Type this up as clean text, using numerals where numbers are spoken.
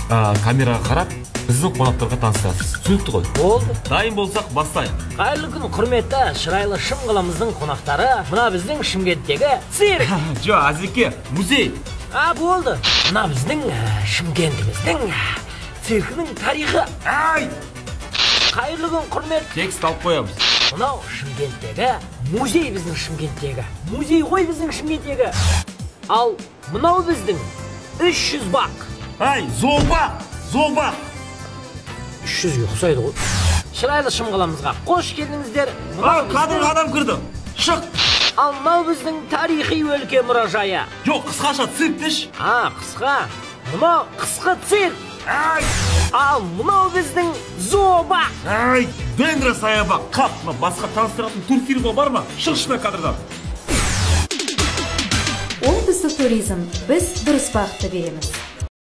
Камераға қарап, біздің қонақтарға таныстырасыз. Түсінікті ғой. Болды. Дайын болсақ, бастайық. Қайырлы күн, құрметті шырайлы шым қаламыздың қонақтары. Мына біздің Шымкенттегі цирк. Жо, Азеке, музей. Болды. Мына біздің Шымкентіміздің циркінің тарихы. Қайырлы күн, құрмет. Текст алып қоямыз. Мынау Шымкенттегі музей, біздің Шымкенттегі. Музей ғой біздің Шымкенттегі. Ал мынау біздің 300 бақ. Зообақ! 300-ге ұқсайды ғой. Шырайлы шым қаламызға қош келдіңіздер. Кадырға адам кірді. Шық! Ал мынау біздің тарихи өлке мұражайы. Жоқ, қысқаша цирк деші. Қысқа. Мынау қысқы цирк. Ал мынау біздің зообақ. Дендра саябақ. Қап, басқа таныстыратын турфирма бар ма? Шықшына кадрдан. Оңтүстік туризм. Біз дұрыс бағытты береміз.